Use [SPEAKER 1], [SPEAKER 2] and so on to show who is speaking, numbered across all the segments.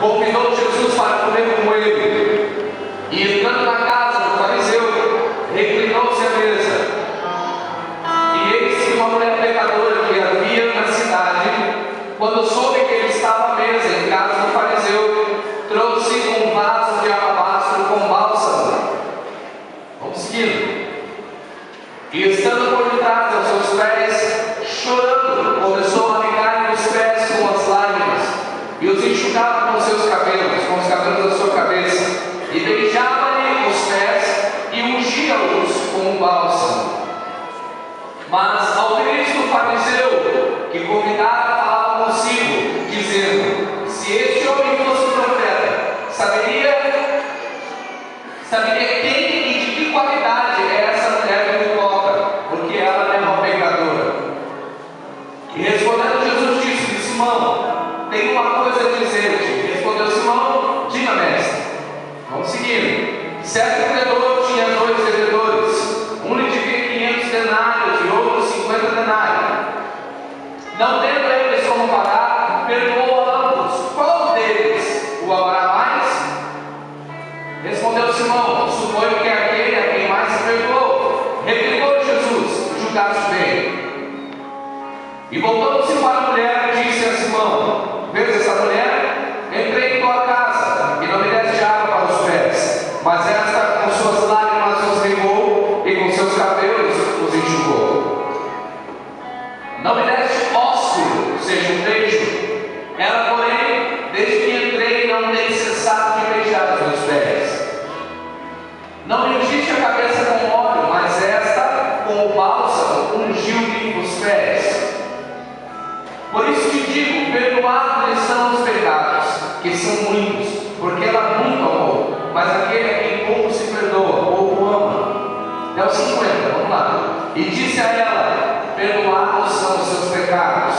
[SPEAKER 1] convidou Jesus para comer com ele. E entrando na casa do fariseu, reclinou-se à mesa. E eis que uma mulher pecadora que havia na cidade, quando soube que ele estava à mesa em casa do fariseu, trouxe um vaso de alabastro com bálsamo. Vamos seguindo. E estando por detrás aos seus pés, chorando, começou a regar-lhe os pés com as lágrimas, e os enxugava com seus cabelos, com os cabelos da sua cabeça, e beijava-lhe os pés e ungia-os com o bálsamo. Mas ao ver isto, o fariseu que convidara falava consigo, dizendo: se este homem fosse profeta, saberia quem e de que qualidade é essa mulher que o toca, porque ela é uma pecadora. E respondendo Jesus disse: Simão, tenho uma coisa a dizer-te. Respondeu Simão: diga, mestre. Vamos seguindo. Certo credor tinha 2 devedores, um lhe devia 500 denários e outro 50 denários. Não tendo eles como pagar, perdoou a ambos. Qual deles o amará mais? Respondeu Simão: suponho que é aquele a quem mais se perdoou. Replicou Jesus: julgaste bem. E voltando-se para a mulher, disse a Simão: vês essa mulher? Entrei em tua casa e não me deste água para os pés, mas esta com suas lágrimas os regou e com seus cabelos os enxugou. Não me deste ósculo, seja um beijo. Ela, porém, desde que entrei, não tem cessado de beijar os meus pés. Não me ungiste a cabeça com óleo, mas esta com o bálsamo ungiu-me os pés. Por isso te digo, perdoados são os pecados, que são muitos, porque ela muito amou, mas aquele a quem pouco se perdoa, pouco ama. É o 50, vamos lá. E disse a ela: perdoados são os seus pecados.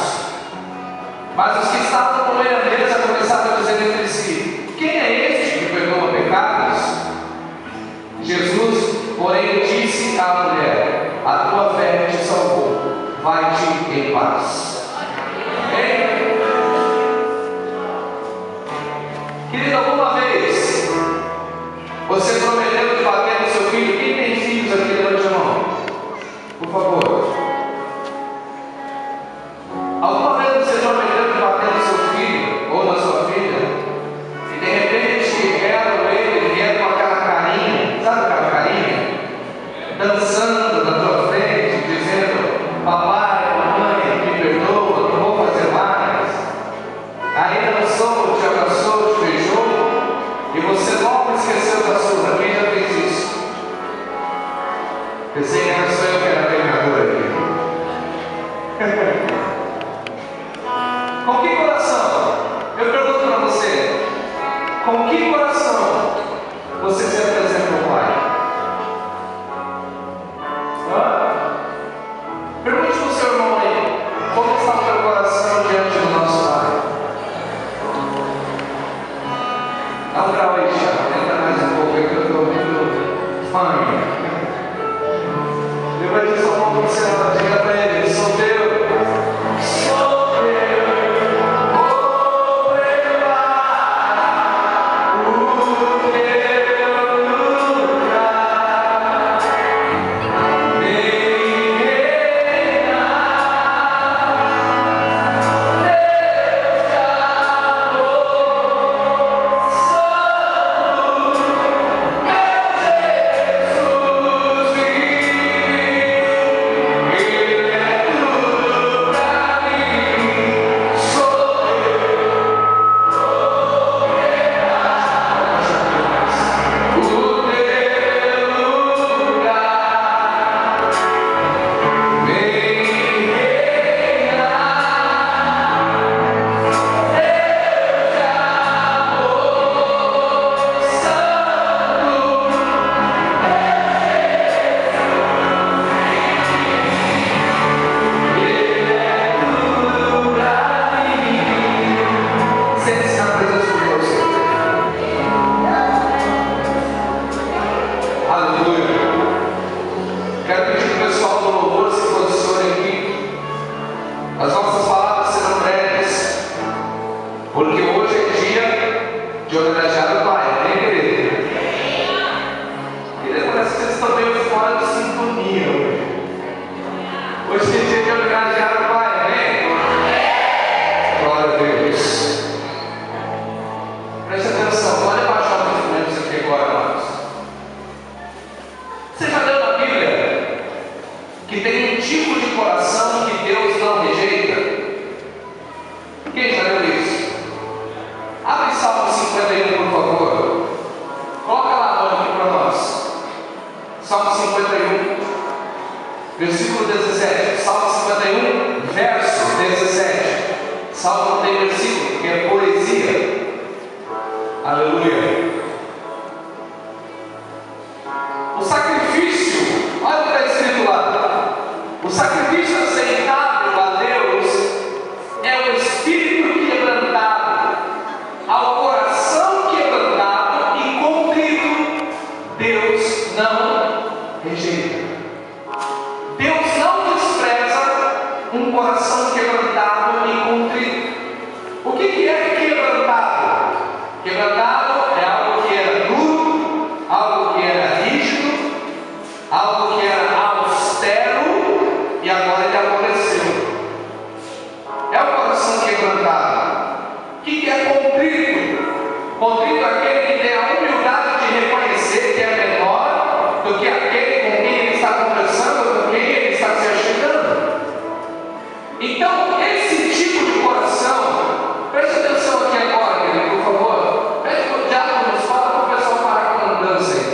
[SPEAKER 1] Mas os que estavam com ele à mesa começaram a dizer entre si: quem é este que perdoa pecados? Jesus, porém, disse à mulher: a tua fé te salvou, vai-te em paz. Amém? Querido, alguma vez você prometeu de bater no seu filho? Quem tem filhos aqui, levante a mão, por favor. Alguma vez você prometeu de bater no seu filho ou na sua filha e de repente ela ou ele vier com aquela carinha, sabe aquela carinha? Dançando na tua frente, dizendo: papai, mamãe, me perdoa, não vou fazer mais. Aí dançou, te abraçou, te beijou e você logo esqueceu da sua. Quem já fez isso? Pensei que era só eu que era pecador aqui. Com que coração? Eu pergunto para você: com que coração você se apresenta ao Pai? Pergunte para o seu irmão aí: como está o teu coração diante do nosso Pai? Dá um grau aí, Thiago. Tenta mais um pouco aí que eu estou muito fã. Levante sua mão para o céu, diga para ele: sou teu.
[SPEAKER 2] Jesus.
[SPEAKER 1] de homenagear o pai, amém, querido? Querido, parece que vocês estão meio fora de sintonia hoje. Hoje tem dia de homenagear o pai, amém? Glória a Deus. Preste atenção, olha baixar os instrumentos aqui agora, amados. Você já leu na Bíblia que tem um tipo de coração que Deus não rejeita? Quem já leu isso? Abre Salmo 51, por favor. Coloca lá a mão aqui para nós. Salmo 51, versículo 17. Salmo 51, verso 17. Salmo não tem versículo, que é poesia. Aleluia. O sacrifício, olha o que está escrito lá. O sacrifício aceitável a Deus é o espírito quebrantado, ao coração quebrantado e contrito, Deus não rejeita. Deus não despreza um coração quebrantado e contrito. O que é quebrantado? Quebrantado é algo que era duro, algo que era rígido, algo que era austero e agora ele amoleceu. É o coração quebrantado. O que é contrito? Contrito é aquele que tem a humildade de reconhecer que é menor do que aquele com quem ele está conversando, com quem ele está se achegando. Então, esse tipo de coração, preste atenção aqui agora, querido, por favor. Pede para o diácono nos fala para o pessoal parar com a mudança aí.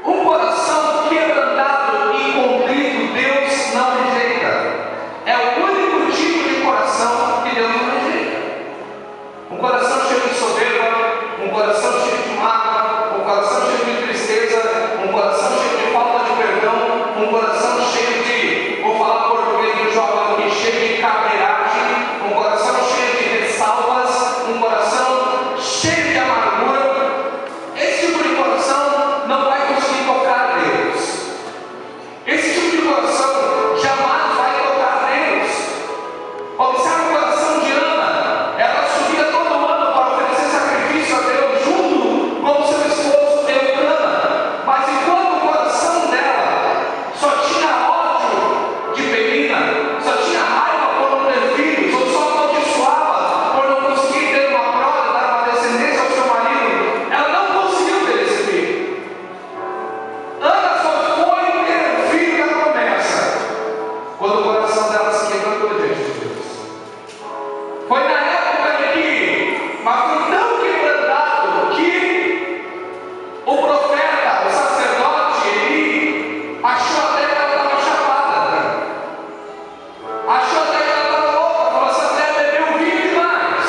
[SPEAKER 1] Um coração quebrantado e contrito, Deus não rejeita. É o único tipo de coração que Deus não rejeita. Um coração cheio de soberba, um coração cheio de mágoa, um coração cheio de tristeza, um coração cheio de falta de perdão, um coração cheio de, vou falar português do jovem aqui, cheio de cabreiragem, um coração cheio de ressalvas, um coração cheio de amargura. Esse tipo de coração não vai conseguir tocar a Deus. Esse tipo de coração jamais vai tocar a Deus. Observe o coração de Ana. Ela subia todo ano para oferecer sacrifício a Deus junto com o seu esposo Eucana. Mas enquanto o coração dela só tinha ódio de Penina, só tinha raiva por não ter filhos, ou só amaldiçoava por não conseguir ter uma prole, dar uma descendência ao seu marido, ela não conseguiu ter esse filho. Ana só foi ter um filho da promessa quando o coração dela se quebrantou diante de Deus. Foi na época em que, mas foi tão quebrantado que o profeta, o sacerdote Eli, achou até que ela estava chapada, achou até que ela estava louca, falou: essa mulher bebeu vinho demais,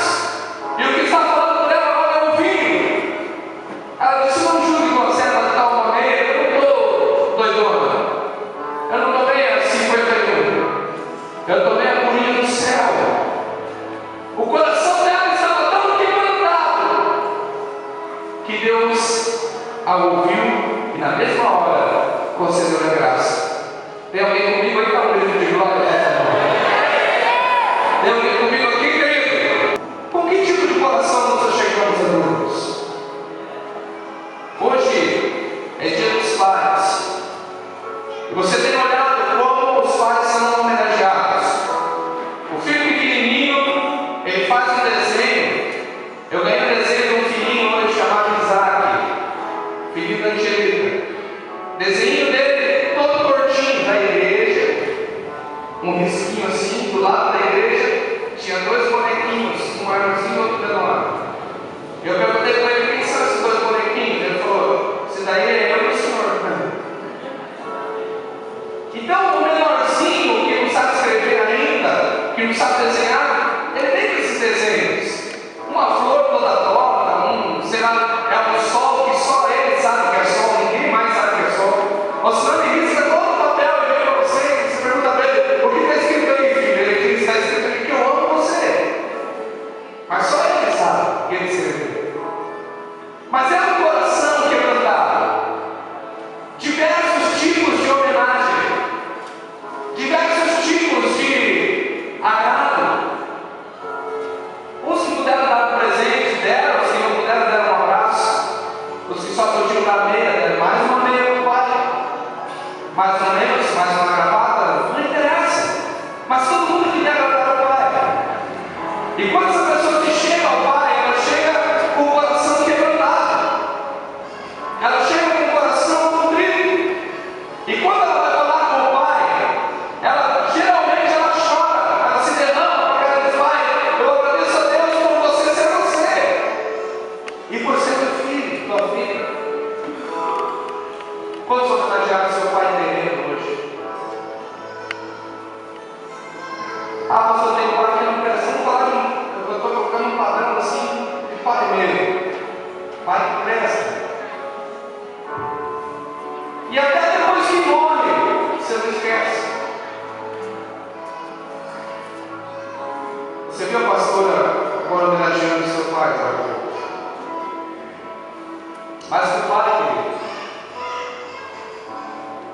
[SPEAKER 1] e o que está falando por ela agora é o vinho. Ela disse: não julgue você de tal maneira, eu não estou doidona, eu não tomei a 51, eu tomei a purinha do céu. O coração dela estava tão quebrantado que Deus a ouviu e na mesma hora concedeu a graça. Tem alguém comigo aí para o grito de glória? Tem alguém comigo aqui, querido? Com que tipo de coração nós chegamos a Deus? Hoje é dia dos pais. E você tem olhado como os pais são homenageados. O filho pequenininho, ele faz um desenho. Eu ganhei um desenho de um filhinho hoje chamado Isaac, filhinho da Angelica. Desenho dele todo tortinho da igreja, um risquinho assim, do lado da igreja tinha dois bonequinhos, um maiorzinho e outro menor. comprar meia, mais uma meia para o pai, mais ou menos, mais uma gravata, não interessa, mas todo mundo quer agradar ao pai. E quando essa pessoa que chega ao pai, ela chega com o coração quebrantado, ela chega com o coração contrito, e quando ela vai falar com o pai, ela geralmente ela chora, ela se derrama, porque ela diz: pai, eu agradeço a Deus por você ser você, e por ser meu filho, tua filha. Quantos homenagearam seu pai terreno hoje? Ah, pastor, tem pai que não quer. Vamos falar de eu estou colocando um padrão assim de pai mesmo. Pai que presta. E até depois que morre, você não esquece. Você viu a pastora agora homenageando seu pai, sabe? Mas o pai, querido,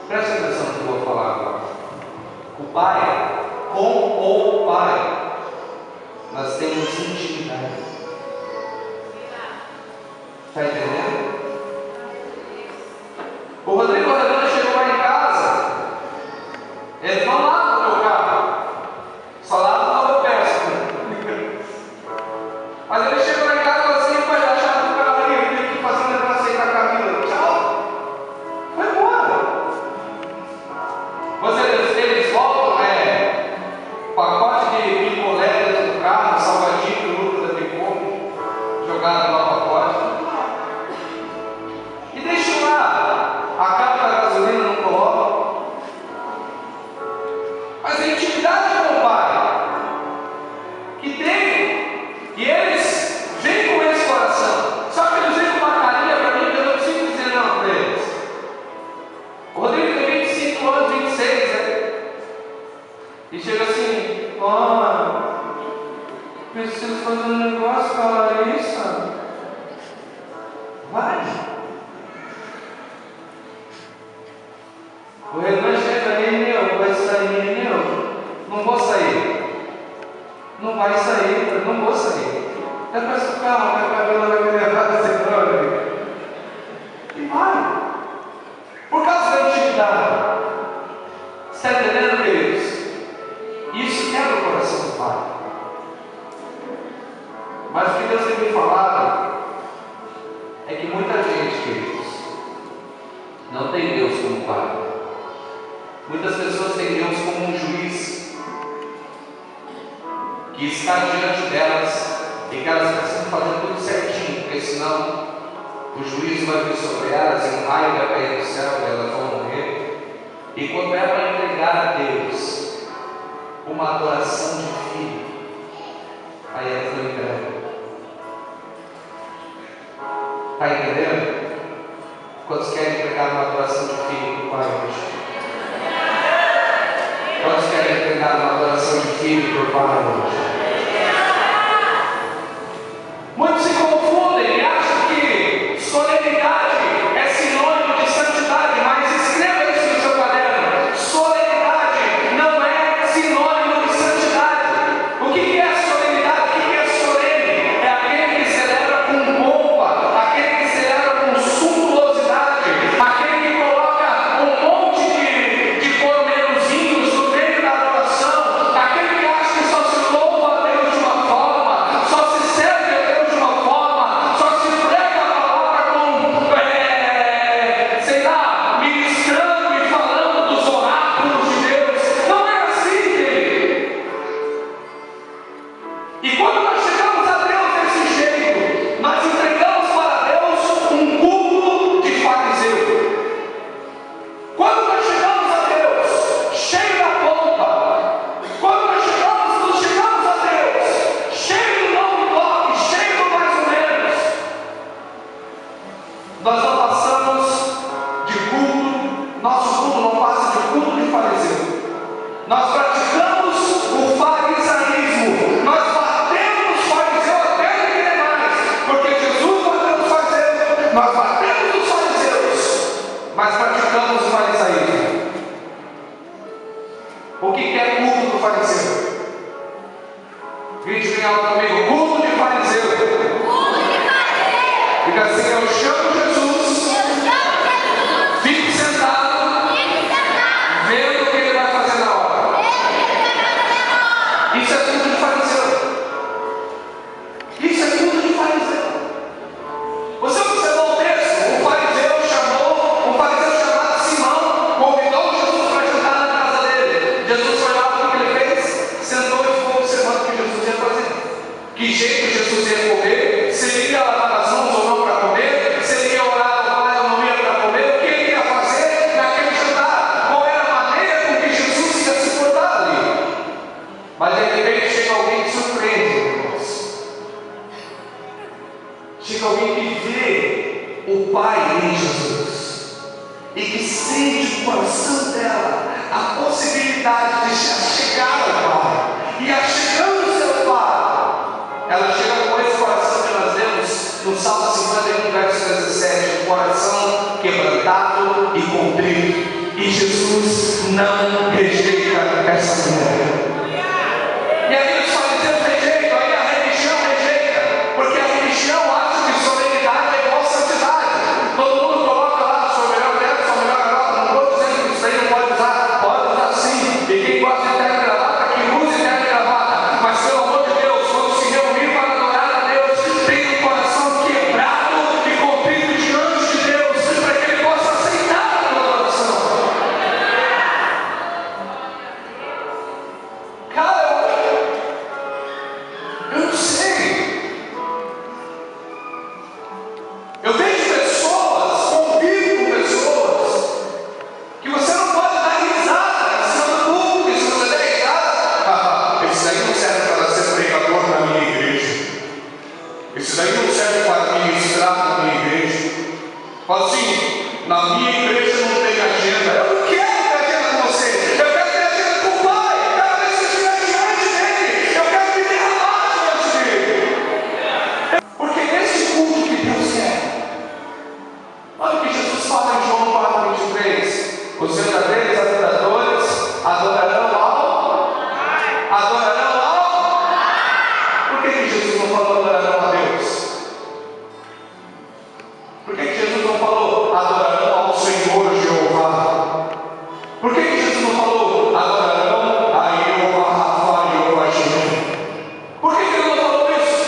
[SPEAKER 1] preste atenção no que eu vou falar agora. O pai, com o pai, nós temos intimidade. Está entendendo? O Rodrigo Rodrigues chegou lá em casa, eles não lavam o meu carro, só lavam o meu peço. Mas ele chegou lá em casa e falou assim: pai, a chave do carro ali, eu tenho que fazer um negócio aí com a Camila. Tchau. Foi embora. Eles voltam, pacote de picolé dentro do carro, salgadinho, lucro da Picom, jogado no pacote. E deixa lá, a capa da gasolina não coloca. Mas a intimidade com o pai, que tem, e eles vêm com esse coração, só que eles vêm com uma carinha para mim que eu não consigo dizer não para eles. O Rodrigo tem 25 anos, 26, né? E chega assim: preciso fazer um negócio com a Larissa. Vai. O Renan chega aí: vai sair, não vou sair. Não vai sair, não vou sair. Depois do carro, meu cabelo vai me levar desse programa. E vai. Por causa da intimidade. Está entendendo, queridos? Isso quebra o coração do pai. Mas o que Deus tem me falado é que muita gente, queridos, não tem Deus como pai. Muitas pessoas têm Deus como um juiz que está diante delas e que elas precisam fazer tudo certinho, porque senão o juízo vai vir sobre elas e um raio vai cair do céu e elas vão morrer. E quando é para entregar a Deus uma adoração de filho, aí elas não entregam. Está entendendo? Quantos querem entregar uma adoração de filho para o pai hoje? Quantos querem entregar uma adoração de filho para o pai hoje? Muitos se confundem e acham que solenidade é sinônimo de santidade, mas escreva isso no seu caderno: solenidade não é sinônimo de santidade. O que é solenidade? O que é solene? É aquele que celebra com pompa, aquele que celebra com suntuosidade, aquele que coloca um monte de pormenorzinhos no meio da adoração, aquele que acha que só se louva a Deus de uma forma, só se serve a Deus de uma forma, só se prega a palavra com, sei lá, ministrando e falando dos oráculos de Deus. Não é assim, querido. E quando nós chegamos a Deus desse jeito, nós entregamos para Deus um culto de fariseu. Quando nós chegamos a Deus cheio da pompa, quando nós chegamos a Deus cheio do não toque, cheio do mais ou menos, nós não passamos de culto, nosso culto não passa de culto de fariseu. Nós praticamos o farisaísmo, nós batemos os fariseus até não querer mais, porque Jesus bateu os fariseus, nós batemos os fariseus, mas praticamos o farisaísmo. O que é culto do fariseu? Grite bem alto comigo: culto de fariseu. Fica assim: eu chamo Jesus Que jeito Jesus ia comer? Se ele ia lavar as mãos ou não para comer? Se ele ia orar ao Pai ou não ia para comer? O que ele ia fazer naquele jantar? Qual era a maneira com que Jesus ia se portar ali? Mas de repente chega alguém que surpreende, irmãos. Chega alguém que vê o Pai em Jesus e que sente no coração dela a possibilidade de se chegar ao Pai. E achegando-se ao Pai, ela chega com esse coração que nós vemos no Salmo 51, verso 17, um coração quebrantado e contrito. E Jesus não rejeita essa mulher. E aí os fariseus rejeitam, aí a religião rejeita, porque a religião acha que solenidade é igual santidade. Todo mundo coloca lá a sua melhor terra, sua melhor gravata. Não estou dizendo que isso aí não pode usar sim. E quem gosta de terra e gravata, que use terra e gravata. Mas pelo amor de Deus, quando se reunir para adorar a Deus, tenha um coração quebrado e contrito diante de Deus, para que Ele possa aceitar a tua adoração. Cara, eu não sei. Eu vejo pessoas, convivo com pessoas, que você não pode dar risada em cima do público. E se você der risada, esse daí não serve para ser pregador na minha igreja. Esse daí não serve para ministrar na minha igreja. Fala assim, na minha igreja não tem agenda. Eu não quero ter agenda com você. Eu quero ter agenda com o Pai. Eu quero ver se eu estiver diante dele. Eu quero me derramar diante dele. Porque nesse culto que Deus quer. Olha o que Jesus fala em João 4:23. Os verdadeiros adoradores adorarão ao. Por que Jesus não falou adorarão a Deus? Por que Jesus não falou adorarão ao Senhor Jeová? Por que Jesus não falou adorarão a Jeová Rafa e Jeová Jireh? Por que ele não falou isso?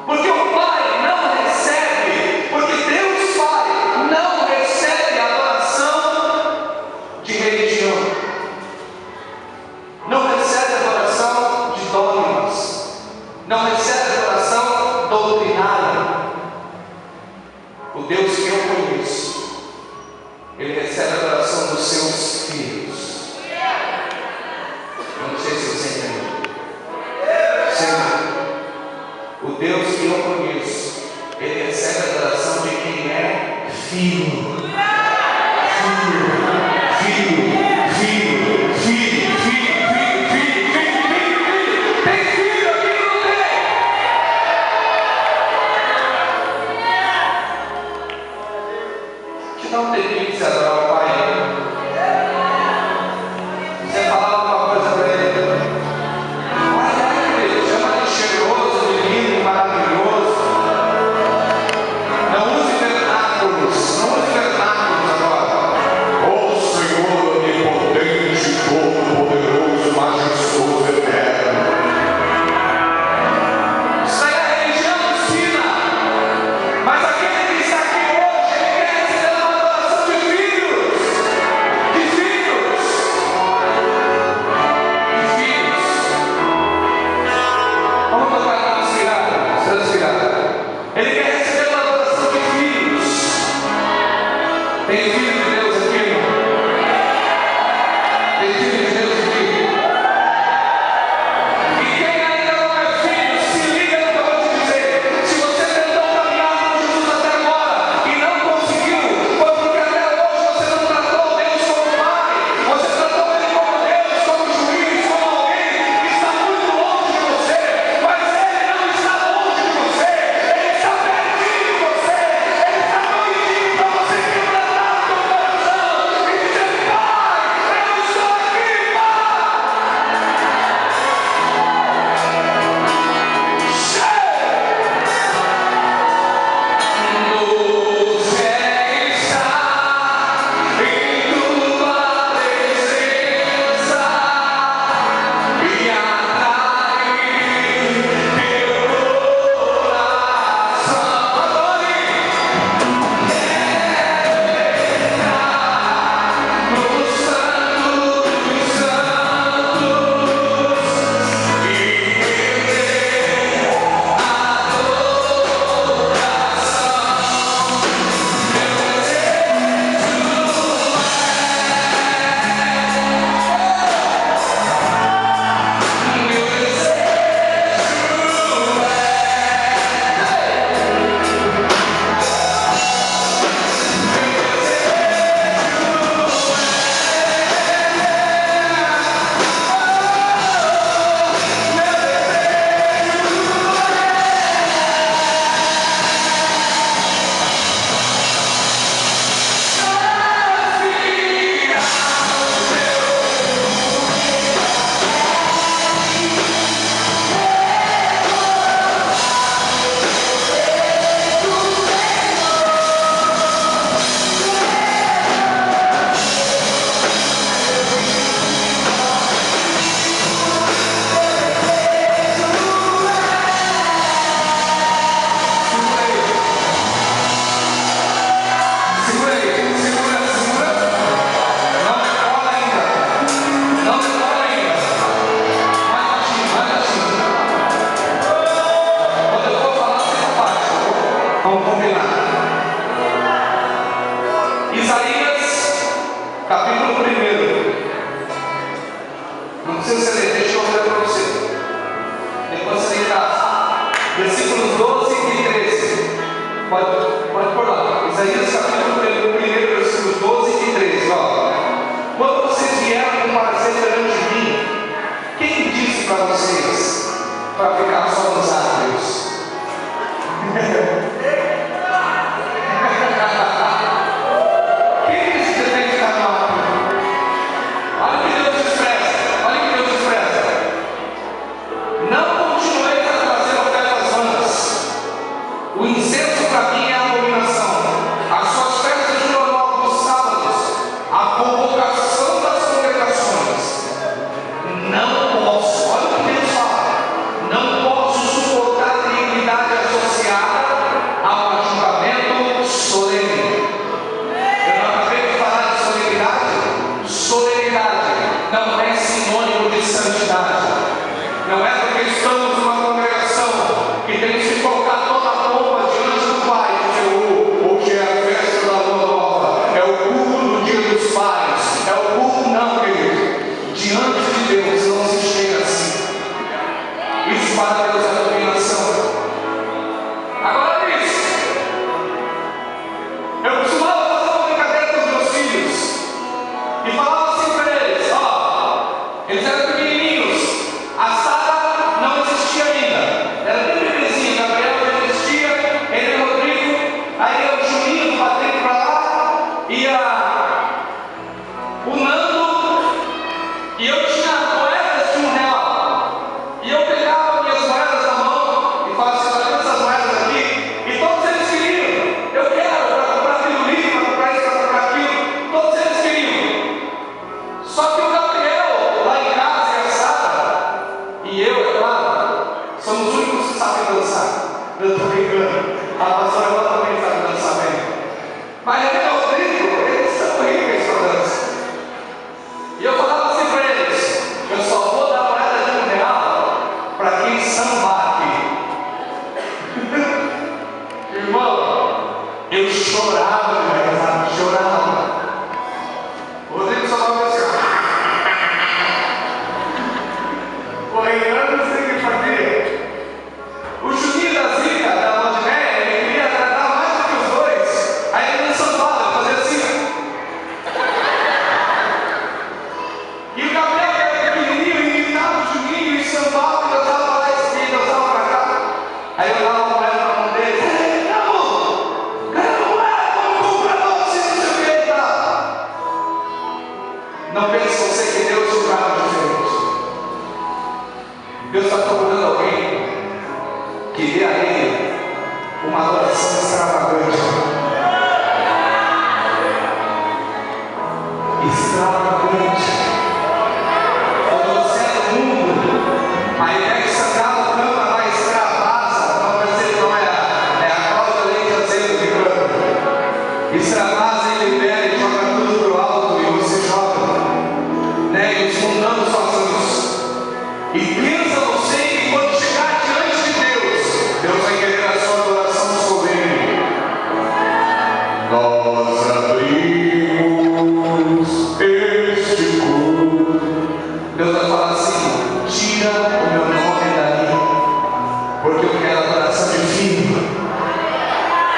[SPEAKER 1] Porque o Pai não recebe, porque Deus Pai não recebe adoração de religião, não recebe adoração de dogmas, não recebe adoração doutrinária. O Deus que eu conheço, Ele recebe a adoração dos seus filhos. Eu não sei se você entendeu. Sim. O Deus que eu conheço, Ele recebe a adoração de quem é filho. Tem filho aqui, não tem? Que não tem que se adorar o Pai. Você falava uma coisa para ele. Olha, ele chama de cheiroso, de lindo, maravilhoso. Não use vernáculos agora. Ó Senhor onipotente, todo-poderoso, majestoso, eterno. Isso aí a religião ensina. Mas aquele que está aqui hoje, ele quer receber uma adoração de filhos. De filhos. De filhos. Vamos tocar transfigurado. Ele quer receber uma adoração de filhos. Tem filho de Deus aqui, irmão? Tem filho de Deus aqui? E quem ainda não é filho, se liga no que eu vou te dizer. Se você tentou caminhar com Jesus até agora e não conseguiu, foi porque até hoje você não tratou Deus como Pai. Você tratou Ele como Deus, como juiz, como alguém que está muito longe de você. Mas Ele não está longe de você. Ele está perto Pode pôr lá. Isaías capítulo 1, versículos 12 e 13. Ó. Quando vocês vieram comparecer perante mim, quem disse para vocês para ficar só nos átrios? Quem disse que tem que ficar no átrio? Olha o que Deus expressa. Olha o que Deus expressa. Não continueis a trazer ofertas vanas. O incenso para mim é abominação. As suas festas de normal dos sábados, a convocação das congregações. Não posso, olha o que Deus fala. Não posso suportar a iniquidade associada ao ajuntamento solene. Eu não acabei de falar de solenidade? Solenidade não é sinônimo de santidade. Não é porque estamos numa congregação que tem que se colocar toda a pompa diante do Pai, hoje é a festa da lua nova, é o culto do dia dos pais, é o culto, não, querido. Diante de Deus não se chega assim. Isso para Deus é dominação. Agora isso, eu costumava fazer uma brincadeira com os meus filhos e falava assim para eles, ó, eles eram pequenininhos, a Sara não existia ainda, era bem bebezinha, Gabriel não existia, ele e o Rodrigo, aí eu, o Juninho, o Patrick para lá, o Nando, e eu tinha moedas de R$1, e eu pegava minhas moedas na mão e falava assim, olha essas moedas aqui, e todos eles queriam, eu quero para comprar pirulito, para comprar isso, para comprar aquilo, todos eles queriam. Só que o Gabriel, lá em casa, e a Sara, e eu, é claro, somos os únicos que sabem dançar. Eu estou brincando. A pastora ela também sabe dançar bem. Mas ele é o Rodrigo, eles são horríveis para dança. E eu falava assim para eles, eu só vou dar moeda de R$1 para quem sambar aqui. Irmão, eu chorava de dar risada, chorava. O Rodrigo só falava assim, o Reinaldo não sei o que fazia. O Juninho da Zica, da Londinéia, ele queria agradar mais do que os dois. Aí ele não sambava, ele fazia assim. E o Gabriel, que era pequenininho, imitava o Juninho e sambava, e dançava para lá e dançava para cá. Aí eu dava uma moeda na mão dele. Não, ganha moeda, vamos comprar doce, não sei o que e tal. Não pense você que Deus julgava diferente. Deus está procurando alguém que dê a Ele uma adoração extravagante. Extravagante. Quando você é do mundo, a ideia de sentar no canto vai extravasa, não vai ser, não é a Cláudia Leite Azevedo que canta. Extravasa e libera e joga tudo pro alto e você joga, né? E os mundanos fazem isso. E pensa você que quando chegar diante de Deus, Deus vai querer a sua adoração solene. Nós abrimos este culto. Deus vai falar assim, tira o meu nome daí, porque eu quero adoração de filho.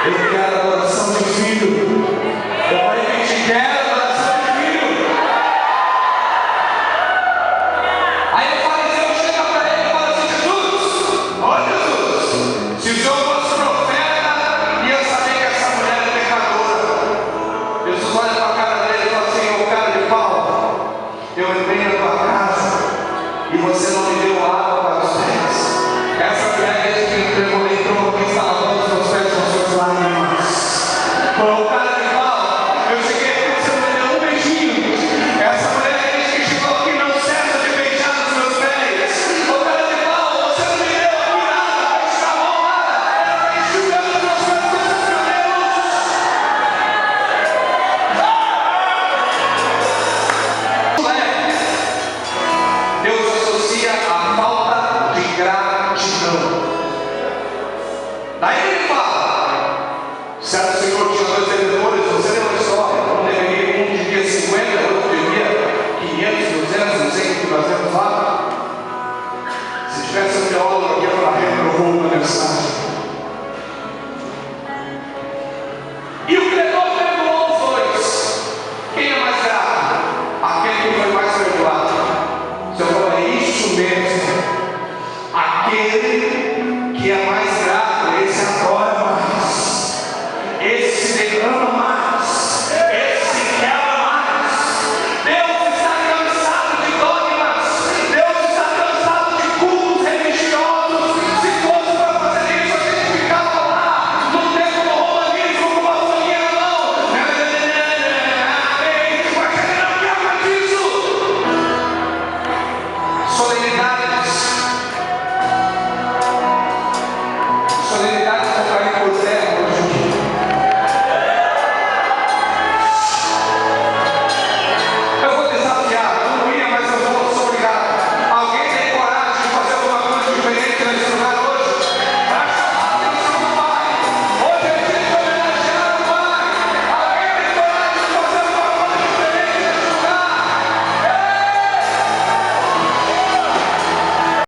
[SPEAKER 1] Eu quero adoração de filho. Eu vou repetir, quero adoração de filho. Aí o fariseu chega para ele e fala assim, Jesus, ó Jesus, se o Senhor fosse profeta, ia saber que essa mulher é pecadora. Jesus olha para a cara dele e fala assim, ô cara de pau, eu entrei na tua casa e você não me deu água para os pés. Essa mulher que entrou aqui está lavando os meus pés com suas lágrimas. Ô cara de pau, eu cheguei aqui, você não me deu um beijinho. Essa mulher que chegou aqui não cessa de beijar nos meus pés. Ô cara de pau, você não me deu aqui nada para esticar a mão, nada. Ela está enxugando os meus pés com seus cabelos. Deus associa a falta de gratidão. Daí ele fala, certo Senhor tinha 2 vendedores, você lembra a história? Um devia 50, outro devia 500, 200, não sei o que nós temos lá. Se tivesse um teólogo aqui, eu falaria, eu vou uma mensagem. aquele que é mais